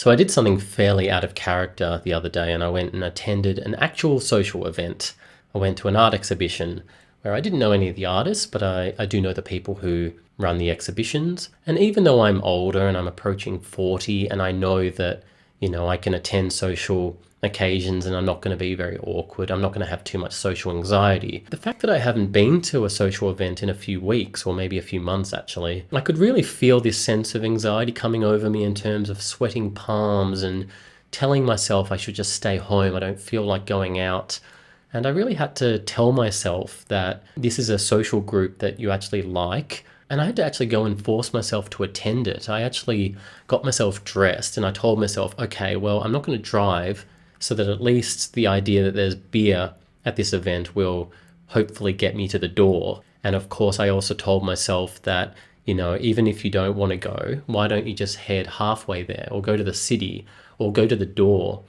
So I did something fairly out of character the other day, and I went and attended an actual social event. I went to an art exhibition where I didn't know any of the artists, but I do know the people who run the exhibitions. And even though I'm older and I'm approaching 40 and I know that, I can attend social occasions and I'm not going to be very awkward, I'm not going to have too much social anxiety. The fact that I haven't been to a social event in a few weeks, or maybe a few months actually, I could really feel this sense of anxiety coming over me in terms of sweating palms and telling myself I should just stay home. I don't feel like going out. And I really had to tell myself that this is a social group that you actually like. And I had to actually go and force myself to attend it. I actually got myself dressed and I told myself, okay, well, I'm not going to drive, so that at least the idea that there's beer at this event will hopefully get me to the door. And of course, I also told myself that, even if you don't want to go, why don't you just head halfway there, or go to the city, or go to the door,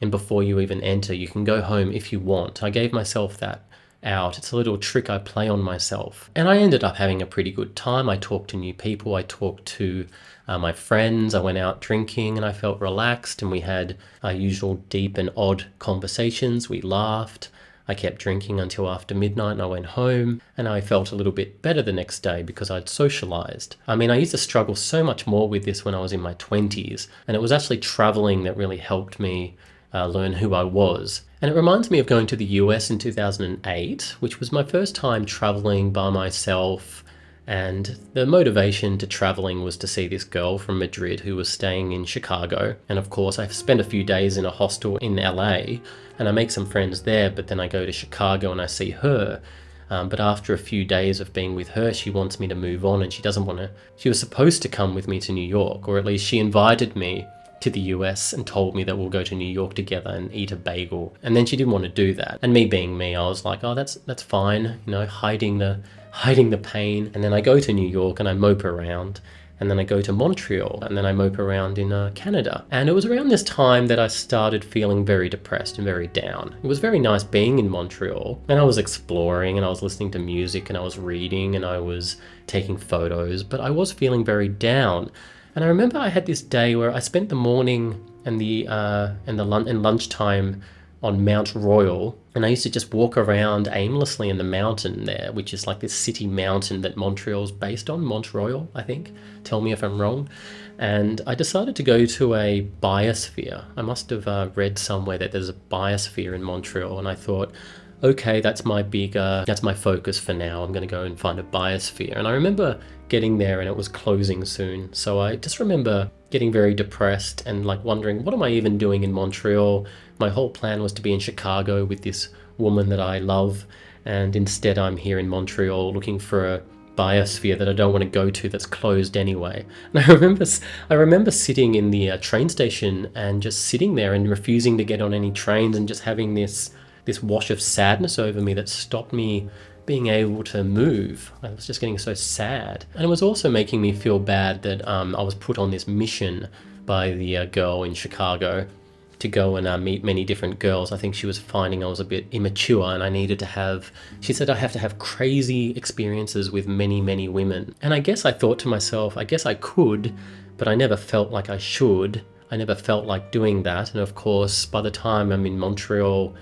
and before you even enter, you can go home if you want. I gave myself that out. It's a little trick I play on myself. And I ended up having a pretty good time. I talked to new people. I talked to my friends. I went out drinking and I felt relaxed, and we had our usual deep and odd conversations. We laughed. I kept drinking until after midnight and I went home, and I felt a little bit better the next day because I'd socialized. I mean, I used to struggle so much more with this when I was in my 20s, and it was actually traveling that really helped me learn who I was. And it reminds me of going to the US in 2008, which was my first time traveling by myself. And the motivation to traveling was to see this girl from Madrid who was staying in Chicago. And of course, I spent a few days in a hostel in LA and I make some friends there, but then I go to Chicago and I see her. But after a few days of being with her, she wants me to move on, and she doesn't want to. She was supposed to come with me to New York, or at least she invited me to the US and told me that we'll go to New York together and eat a bagel. And then she didn't want to do that. And me being me, I was like, oh, that's fine, hiding the pain. And then I go to New York and I mope around. And then I go to Montreal, and then I mope around in Canada. And it was around this time that I started feeling very depressed and very down. It was very nice being in Montreal, and I was exploring and I was listening to music and I was reading and I was taking photos, but I was feeling very down. And I remember I had this day where I spent the morning and lunchtime on Mount Royal, and I used to just walk around aimlessly in the mountain there, which is like this city mountain that Montreal's based on, Mont Royal, I think. Tell me if I'm wrong. And I decided to go to a biosphere. I must have read somewhere that there's a biosphere in Montreal, and I thought, okay, that's my focus for now. I'm going to go and find a biosphere. And I remember getting there and it was closing soon. So I just remember getting very depressed and like wondering, what am I even doing in Montreal? My whole plan was to be in Chicago with this woman that I love, and instead I'm here in Montreal looking for a biosphere that I don't want to go to that's closed anyway. And I remember sitting in the train station and just sitting there and refusing to get on any trains, and just having this wash of sadness over me that stopped me being able to move. I was just getting so sad. And it was also making me feel bad that I was put on this mission by the girl in Chicago to go and meet many different girls. I think she was finding I was a bit immature and I needed to have, she said I have to have crazy experiences with many, many women. And I guess I thought to myself, I guess I could, but I never felt like I should. I never felt like doing that. And of course, by the time I'm in Montreal,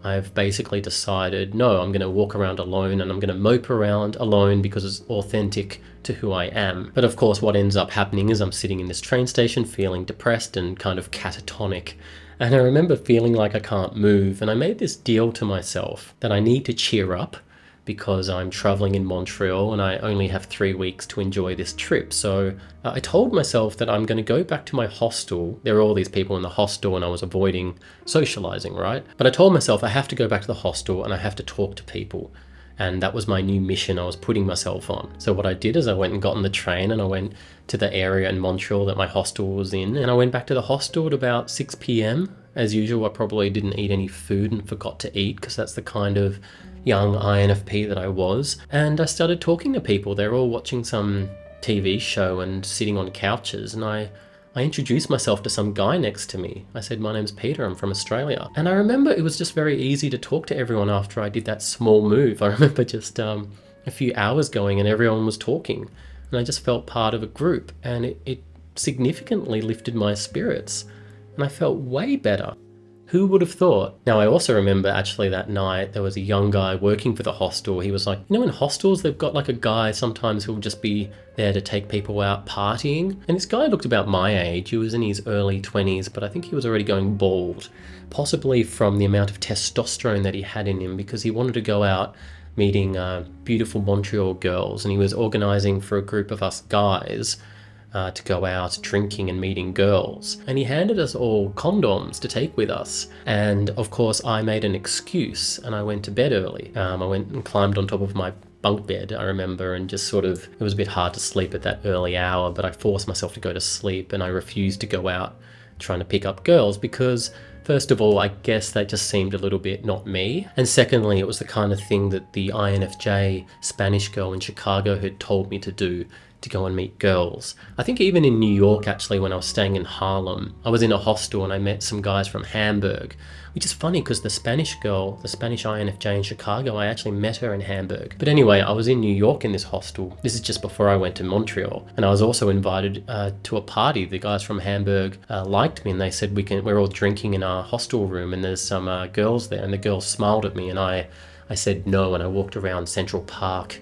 I've basically decided, no, I'm going to walk around alone and I'm going to mope around alone because it's authentic to who I am. But of course, what ends up happening is I'm sitting in this train station feeling depressed and kind of catatonic. And I remember feeling like I can't move. And I made this deal to myself that I need to cheer up because I'm traveling in Montreal and I only have 3 weeks to enjoy this trip. So I told myself that I'm going to go back to my hostel. There were all these people in the hostel and I was avoiding socializing, right? But I told myself I have to go back to the hostel and I have to talk to people. And that was my new mission I was putting myself on. So what I did is I went and got on the train and I went to the area in Montreal that my hostel was in. And I went back to the hostel at about 6 p.m. As usual, I probably didn't eat any food and forgot to eat because that's the kind of young INFP that I was. And I started talking to people. They were all watching some TV show and sitting on couches. And I introduced myself to some guy next to me. I said, my name's Peter, I'm from Australia. And I remember it was just very easy to talk to everyone after I did that small move. I remember just a few hours going and everyone was talking. And I just felt part of a group. And it significantly lifted my spirits. and I felt way better. Who would have thought? Now, I also remember actually that night there was a young guy working for the hostel. He was like, in hostels, they've got like a guy sometimes who'll just be there to take people out partying. And this guy looked about my age. He was in his early 20s, but I think he was already going bald, possibly from the amount of testosterone that he had in him, because he wanted to go out meeting beautiful Montreal girls, and he was organizing for a group of us guys to go out drinking and meeting girls. And he handed us all condoms to take with us. And of course, I made an excuse and I went to bed early. I went and climbed on top of my bunk bed, I remember, and just it was a bit hard to sleep at that early hour, but I forced myself to go to sleep, and I refused to go out trying to pick up girls because, first of all, I guess that just seemed a little bit not me. And secondly, it was the kind of thing that the INFJ Spanish girl in Chicago had told me to do, to go and meet girls. I think even in New York, actually, when I was staying in Harlem, I was in a hostel and I met some guys from Hamburg, which is funny because the Spanish girl, the Spanish INFJ in Chicago, I actually met her in Hamburg. But anyway, I was in New York in this hostel. This is just before I went to Montreal. And I was also invited to a party. The guys from Hamburg liked me, and they said we're all drinking in our hostel room and there's some girls there. And the girls smiled at me, and I said no, and I walked around Central Park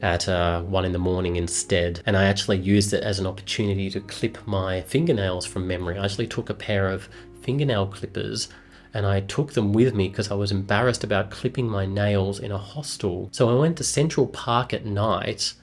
at 1 a.m. instead. And I actually used it as an opportunity to clip my fingernails from memory. I actually took a pair of fingernail clippers and I took them with me because I was embarrassed about clipping my nails in a hostel. So I went to Central Park at night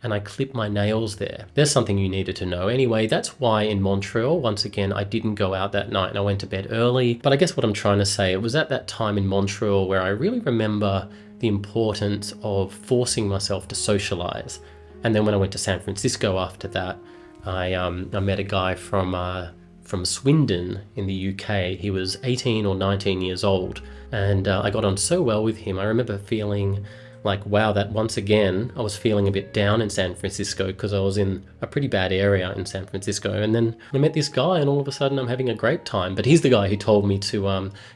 and I clipped my nails there. There's something you needed to know. Anyway, that's why in Montreal, once again, I didn't go out that night and I went to bed early. But I guess what I'm trying to say, it was at that time in Montreal where I really remember the importance of forcing myself to socialize. And then when I went to San Francisco after that, I met a guy from Swindon in the UK. He was 18 or 19 years old, and I got on so well with him. I remember feeling like, wow, that once again, I was feeling a bit down in San Francisco because I was in a pretty bad area in San Francisco. And then I met this guy and all of a sudden I'm having a great time. But he's the guy who told me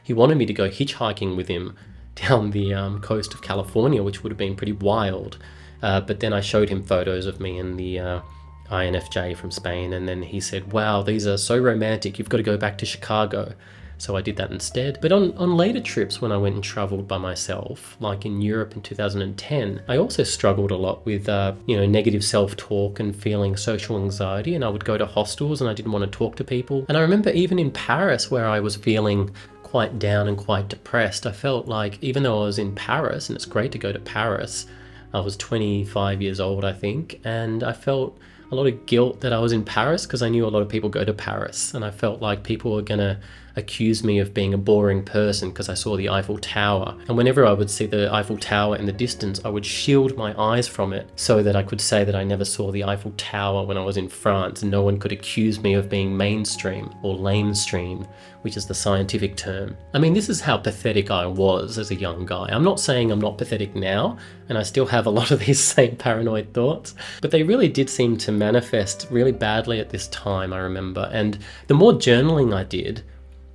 he wanted me to go hitchhiking with him down the coast of California, which would have been pretty wild. But then I showed him photos of me and the INFJ from Spain, and then he said, wow, these are so romantic, you've got to go back to Chicago. So I did that instead. But on later trips when I went and traveled by myself, like in Europe in 2010, I also struggled a lot with negative self-talk and feeling social anxiety, and I would go to hostels and I didn't want to talk to people. And I remember even in Paris, where I was feeling quite down and quite depressed, I felt like even though I was in Paris, and it's great to go to Paris, I was 25 years old, I think, and I felt a lot of guilt that I was in Paris because I knew a lot of people go to Paris, and I felt like people were going to accuse me of being a boring person because I saw the Eiffel Tower. And whenever I would see the Eiffel Tower in the distance, I would shield my eyes from it so that I could say that I never saw the Eiffel Tower when I was in France, and no one could accuse me of being mainstream or lamestream, which is the scientific term. I mean, this is how pathetic I was as a young guy. I'm not saying I'm not pathetic now, and I still have a lot of these same paranoid thoughts, but they really did seem to manifest really badly at this time, I remember. And the more journaling I did,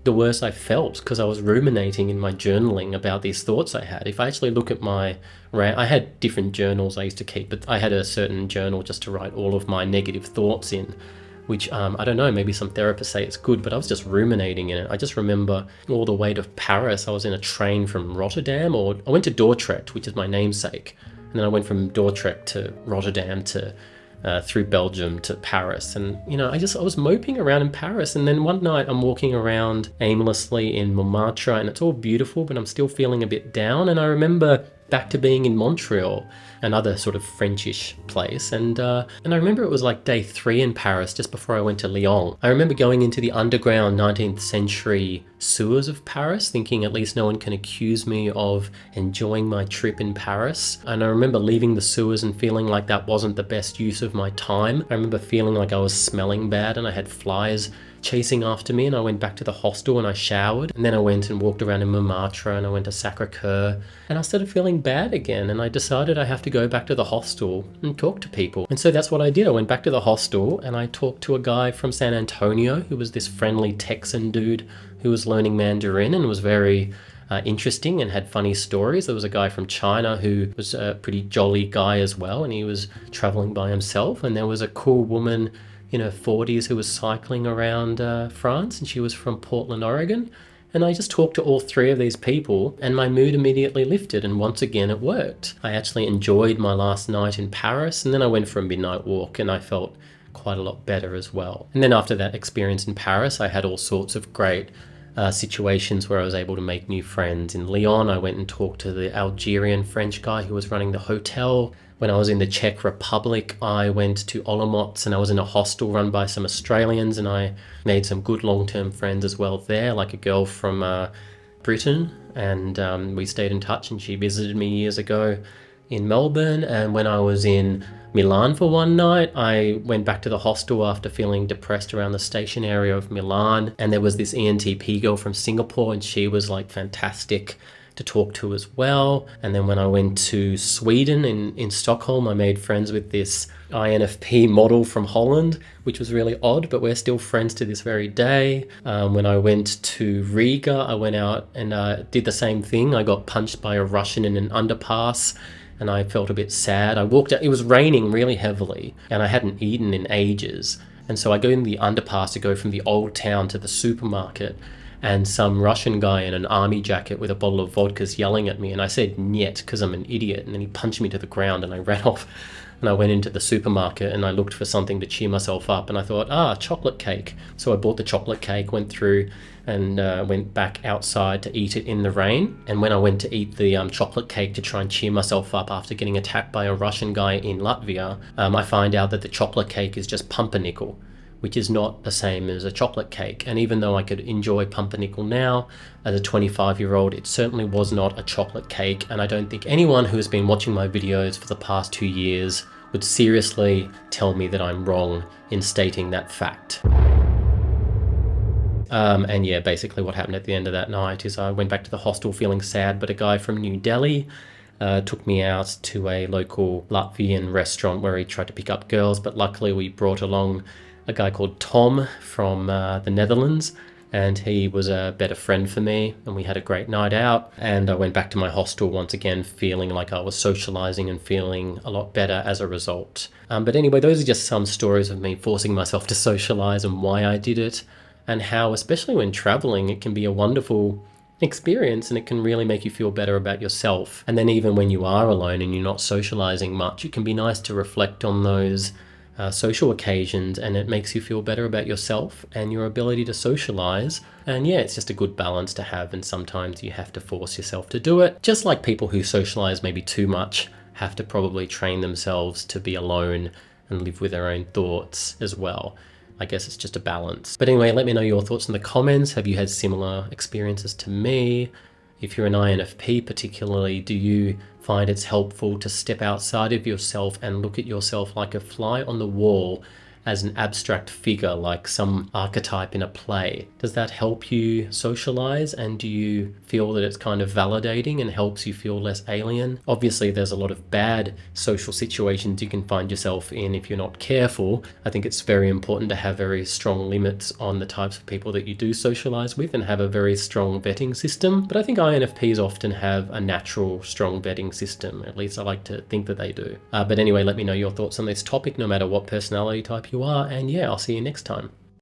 the worse I felt because I was ruminating in my journaling about these thoughts I had. If I actually look at I had different journals I used to keep, but I had a certain journal just to write all of my negative thoughts in, which I don't know, maybe some therapists say it's good, but I was just ruminating in it. I just remember all the way to Paris. I was in a train from Rotterdam, or I went to Dordrecht, which is my namesake, and then I went from Dordrecht to Rotterdam to through Belgium to Paris. And I was moping around in Paris, and then one night I'm walking around aimlessly in Montmartre, and it's all beautiful, but I'm still feeling a bit down. And I remember back to being in Montreal, another sort of Frenchish place, and I remember it was like day 3 in Paris, just before I went to Lyon. I remember going into the underground 19th century sewers of Paris, thinking at least no one can accuse me of enjoying my trip in Paris. And I remember leaving the sewers and feeling like that wasn't the best use of my time. I remember feeling like I was smelling bad and I had flies chasing after me, and I went back to the hostel and I showered, and then I went and walked around in Montmartre, and I went to Sacré-Cœur, and I started feeling bad again, and I decided I have to go back to the hostel and talk to people. And so that's what I did. I went back to the hostel and I talked to a guy from San Antonio who was this friendly Texan dude who was learning Mandarin and was very interesting and had funny stories. There was a guy from China who was a pretty jolly guy as well, and he was traveling by himself. And there was a cool woman in her 40s who was cycling around France, and she was from Portland, Oregon. And I just talked to all three of these people and my mood immediately lifted, and once again it worked. I actually enjoyed my last night in Paris, and then I went for a midnight walk and I felt quite a lot better as well. And then after that experience in Paris, I had all sorts of great situations where I was able to make new friends. In Lyon, I went and talked to the Algerian French guy who was running the hotel. When I was in the Czech Republic, I went to Olomouc and I was in a hostel run by some Australians, and I made some good long-term friends as well there, like a girl from Britain, and we stayed in touch, and she visited me years ago in Melbourne. And when I was in Milan for one night, I went back to the hostel after feeling depressed around the station area of Milan, and there was this ENTP girl from Singapore, and she was like fantastic to talk to as well. And then when I went to Sweden, in Stockholm, I made friends with this INFP model from Holland, which was really odd, but we're still friends to this very day. When I went to Riga, I went out and did the same thing. I got punched by a Russian in an underpass, and I felt a bit sad. I walked out, it was raining really heavily, and I hadn't eaten in ages. And so I go in the underpass to go from the old town to the supermarket, and some Russian guy in an army jacket with a bottle of vodka is yelling at me, and I said "niet" because I'm an idiot, and then he punched me to the ground and I ran off. And I went into the supermarket and I looked for something to cheer myself up, and I thought, chocolate cake. So I bought the chocolate cake, went through and went back outside to eat it in the rain. And when I went to eat the chocolate cake to try and cheer myself up after getting attacked by a Russian guy in Latvia, I find out that the chocolate cake is just pumpernickel, which is not the same as a chocolate cake. And even though I could enjoy pumpernickel now, as a 25-year-old, it certainly was not a chocolate cake. And I don't think anyone who has been watching my videos for the past 2 years would seriously tell me that I'm wrong in stating that fact. And yeah, basically what happened at the end of that night is I went back to the hostel feeling sad, but a guy from New Delhi took me out to a local Latvian restaurant where he tried to pick up girls, but luckily we brought along a guy called Tom from the Netherlands, and he was a better friend for me, and we had a great night out. And I went back to my hostel once again feeling like I was socializing and feeling a lot better as a result. But anyway, those are just some stories of me forcing myself to socialize and why I did it, and how, especially when traveling, it can be a wonderful experience and it can really make you feel better about yourself. And then even when you are alone and you're not socializing much, it can be nice to reflect on those social occasions, and it makes you feel better about yourself and your ability to socialize. And yeah, it's just a good balance to have, and sometimes you have to force yourself to do it. Just like people who socialize maybe too much have to probably train themselves to be alone and live with their own thoughts as well. I guess it's just a balance. But anyway, let me know your thoughts in the comments. Have you had similar experiences to me? If you're an INFP particularly, do you find it's helpful to step outside of yourself and look at yourself like a fly on the wall as an abstract figure, like some archetype in a play? Does that help you socialize, and do you feel that it's kind of validating and helps you feel less alien? Obviously, there's a lot of bad social situations you can find yourself in if you're not careful. I think it's very important to have very strong limits on the types of people that you do socialize with and have a very strong vetting system. But I think INFPs often have a natural, strong vetting system. At least I like to think that they do. But anyway, let me know your thoughts on this topic, no matter what personality type you are, and yeah, I'll see you next time.